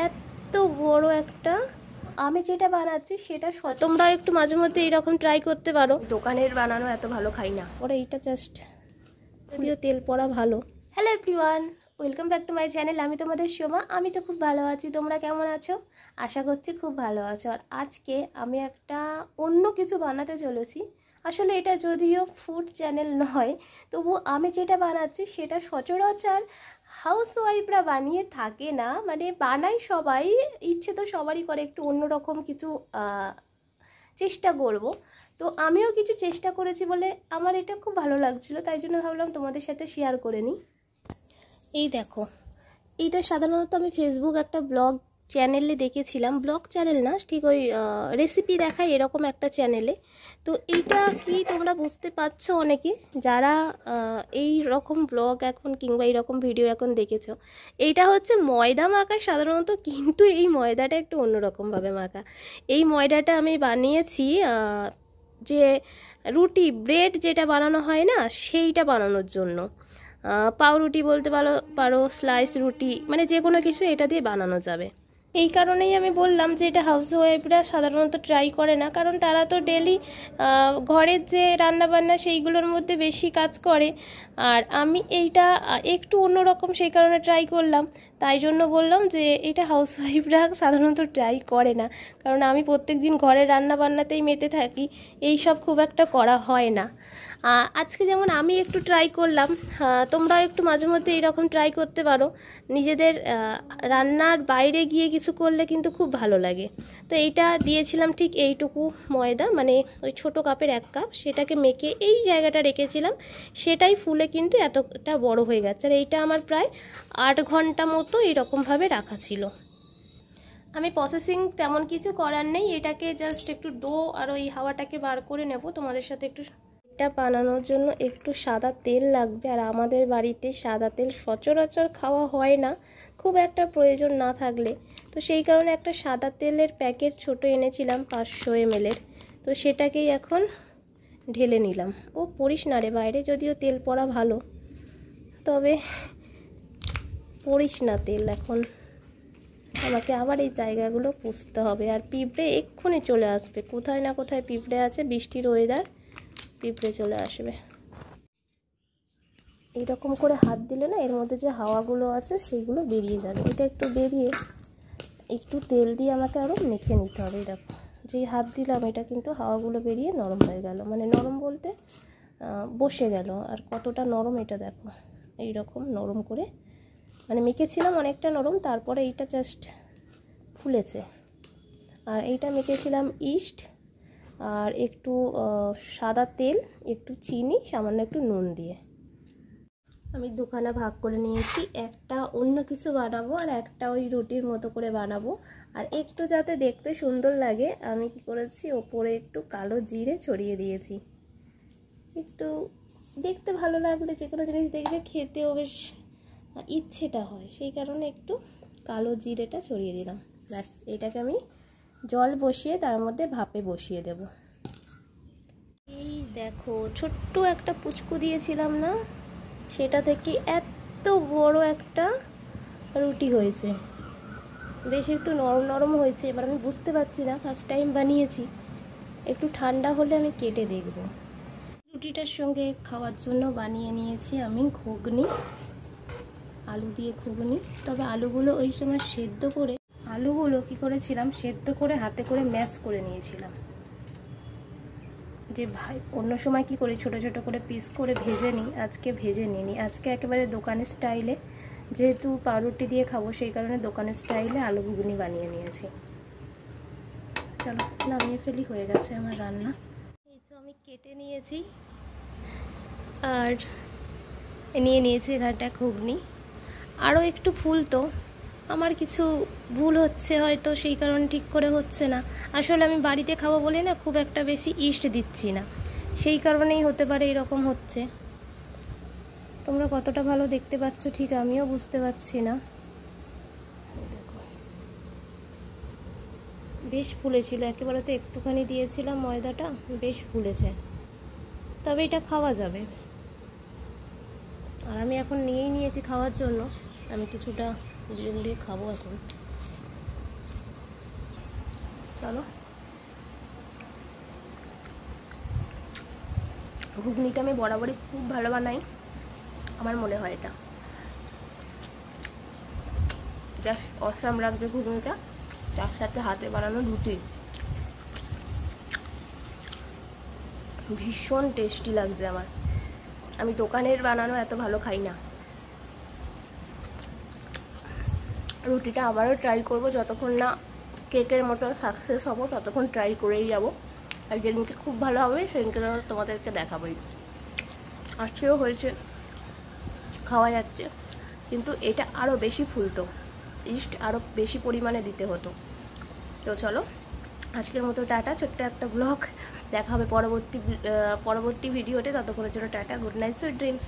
এত বড় একটা, আমি যেটা বানাচ্ছি সেটা তোমরা একটু মাঝে মধ্যে এইরকম ট্রাই করতে পারো। দোকানের বানানো এত ভালো খাই না। ওরা এইটা জাস্ট যদিও তেল পড়া ভালো। Hello everyone, welcome back to my channel. আমি তোমাদের সোমা। আমি তো খুব ভালো আছি, তোমরা কেমন আছো? আশা করছি খুব ভালো আছো। আর আজকে আমি একটা অন্য কিছু বানাতে চলেছি। আসলে এটা যদিও ফুড চ্যানেল নয়, তবু আমি যেটা বানাচ্ছি সেটা সচরাচর হাউসওয়াইফরা বানিয়ে থাকে না, মানে বানাই সবাই, ইচ্ছে তো সবারই করে একটু অন্যরকম কিছু চেষ্টা করব। তো আমিও কিছু চেষ্টা করেছি বলে আমার এটা খুব ভালো লাগছিল, তাই জন্য ভাবলাম তোমাদের সাথে শেয়ার করে নিই। এই দেখো, এইটা সাধারণত আমি ফেসবুক একটা ব্লগ চ্যানেলে দেখেছিলাম, ব্লগ চ্যানেল না ঠিক ওই রেসিপি দেখায় এরকম একটা চ্যানেলে। তো এইটা কি তোমরা বুঝতে পারছো অনেকে যারা এই রকম ব্লগ এখন কিংবা এইরকম ভিডিও এখন দেখেছো, এইটা হচ্ছে ময়দা মাখা সাধারণত, কিন্তু এই ময়দাটা একটু অন্যরকমভাবে মাখা। এই ময়দাটা আমি বানিয়েছি যে রুটি ব্রেড যেটা বানানো হয় না, সেইটা বানানোর জন্য। পাউরুটি বলতে পারো, স্লাইস রুটি, মানে যে কোনো কিছু এটা দিয়ে বানানো যাবে। এই কারণেই আমি বললাম যে এটা হাউসওয়াইফরা সাধারণত ট্রাই করে না, কারণ তারা তো ডেলি ঘরের যে রান্নাবান্না সেইগুলোর মধ্যে বেশি কাজ করে। আর আমি এইটা একটু অন্যরকম, সেই কারণে ট্রাই করলাম। তাই জন্য বললাম যে এটা হাউসওয়াইফরা সাধারণত ট্রাই করে না, কারণ আমি প্রত্যেক দিন ঘরের রান্নাবান্নাতেই মেতে থাকি, এই সব খুব একটা করা হয় না। আজকে যেমন আমি একটু ট্রাই করলাম, তোমরাও একটু মাঝে মধ্যে এইরকম ট্রাই করতে পারো। নিজেদের রান্নার বাইরে গিয়ে কিছু করলে কিন্তু খুব ভালো লাগে। তো এইটা দিয়েছিলাম ঠিক এইটুকু ময়দা, মানে ওই ছোটো কাপের 1 কাপ, সেটাকে মেখে এই জায়গাটা রেখেছিলাম, সেটাই ফুলে কিন্তু এতটা বড় হয়ে গেছে। আর এইটা আমার প্রায় 8 ঘন্টা মতো এরকমভাবে রাখা ছিল। আমি প্রসেসিং তেমন কিছু করার নেই, এটাকে জাস্ট একটু ডো আর ওই হাওয়াটাকে বার করে নেব। তোমাদের সাথে একটু, এটা বানানোর জন্য একটু সাদা তেল লাগবে, আর আমাদের বাড়িতে সাদা তেল সচরাচর খাওয়া হয় না, খুব একটা প্রয়োজন না থাকলে। তো সেই কারণে একটা সাদা তেলের প্যাকেট ছোট এনেছিলাম 500 ml এর। তো সেটাকেই এখন ঢেলে নিলাম। ও পড়িস না রে বাইরে, যদিও তেল পড়া ভালো, তবে পড়িস না তেল। এখন আমাকে আবার এই জায়গাগুলো পুষতে হবে। আর পিঁপড়ে এক্ষুনি চলে আসবে, কোথায় না কোথায় পিঁপড়ে আছে, বৃষ্টির ওয়েদার, পিঁপড়ে চলে আসবে। এইরকম করে হাত দিলে না এর মধ্যে যে হাওয়াগুলো আছে সেইগুলো বেরিয়ে যাবে। এটা একটু বেরিয়ে একটু তেল দিয়ে আমাকে আরও মেখে নিতে হবে। দেখো, যেই হাত দিলাম এটা কিন্তু হাওয়াগুলো বেরিয়ে নরম হয়ে গেল, মানে নরম বলতে বসে গেল। আর কতটা নরম এটা দেখো, এইরকম নরম করে মানে মেখেছিলাম অনেকটা নরম, তারপরে এইটা জাস্ট ফুলেছে। আর এইটা মেখেছিলাম ইস্ট আর একটু সাদা তেল, একটু চিনি, সামান্য একটু নুন দিয়ে। আমি দুখানা ভাগ করে নিয়েছি, একটা অন্য কিছু বানাবো আর একটা ওই রুটির মতো করে বানাবো। আর একটু যাতে দেখতে সুন্দর লাগে আমি কি করেছি, ওপরে একটু কালো জিরে ছড়িয়ে দিয়েছি। একটু দেখতে ভালো লাগলে যে কোনো জিনিস দেখবে খেতেও বেশ ইচ্ছেটা হয়, সেই কারণে একটু কালো জিরেটা ছড়িয়ে দিলাম। ব্যাস, এটাকে আমি জল বসিয়ে তার মধ্যে ভাপে বসিয়ে দেব। এই দেখো, ছোট্ট একটা পুচকু দিয়েছিলাম না, সেটা থেকে এত বড় একটা রুটি হয়েছে। বেশ একটু নরম নরম হয়েছে। এবার আমি বুঝতে পারছি না, ফার্স্ট টাইম বানিয়েছি, একটু ঠান্ডা হলে আমি কেটে দেখব। রুটিটার সঙ্গে খাওয়ার জন্য বানিয়ে নিয়েছি আমি ঘুগনি, আলু দিয়ে ঘুগনি। তবে আলুগুলো ওই সময় সেদ্ধ করে, আলুগুলো কি করেছিলাম, সেদ্ধ করে হাতে করে ম্যাশ করে নিয়েছিলাম। যে ভাই অন্য সময় কি করি, ছোট ছোট করে পিস করে ভেজে নিই, আজকে ভেজে নিই। আজকে একেবারে দোকানের স্টাইলে, যেহেতু পাউরুটি দিয়ে খাবো সেই কারণে দোকানের স্টাইলে আলু ঘুগনি বানিয়ে নিয়েছি। চলো নামিয়ে ফেলি, হয়ে গেছে আমার রান্না। এই তো আমি কেটে নিয়েছি আর নিয়ে নিয়েছি এখানটা ঘুগনি। আরও একটু ফুলতো, আমার কিছু ভুল হচ্ছে হয়তো, সেই কারণে ঠিক করে হচ্ছে না। আসলে আমি বাড়িতে খাবো বলে না খুব একটা বেশি ইস্ট দিচ্ছি না, সেই কারণেই হতে পারে এরকম হচ্ছে। তোমরা কতটা ভালো দেখতে পাচ্ছ ঠিক আমিও বুঝতে পারছি না। বেশ ফুলেছিল, একেবারে তো একটুখানি দিয়েছিলাম ময়দাটা, বেশ ফুলেছে। তবে এটা খাওয়া যাবে। আর আমি এখন নিয়েই নিয়েছি খাওয়ার জন্য, আমি কিছুটা গুলিয়ে গুলিয়ে খাবো এখন। চলো, ঘুগনিটা আমি বরাবরই খুব ভালো বানাই, আমার মনে হয় এটা জাস্ট অসাম লাগবে ঘুগনিটা, তার সাথে হাতে বানানো রুটি ভীষণ টেস্টি লাগছে আমার। আমি দোকানের বানানো এত ভালো খাই না। রুটিটা আবারও ট্রাই করব, যতক্ষণ না কেকের মতো সাকসেস হব ততক্ষণ ট্রাই করেই যাব। আর যেদিনকে খুব ভালো হবে সেদিনকে তোমাদেরকে দেখাবোই। আজকেও হয়েছে, খাওয়া যাচ্ছে, কিন্তু এটা আরও বেশি ফুলতো, ইস্ট আরও বেশি পরিমাণে দিতে হতো। তো চলো আজকের মতো টাটা, ছোট্ট একটা ব্লগ, দেখা হবে পরবর্তী ভিডিওতে। ততক্ষণের জন্য tata, good night, sweet dreams.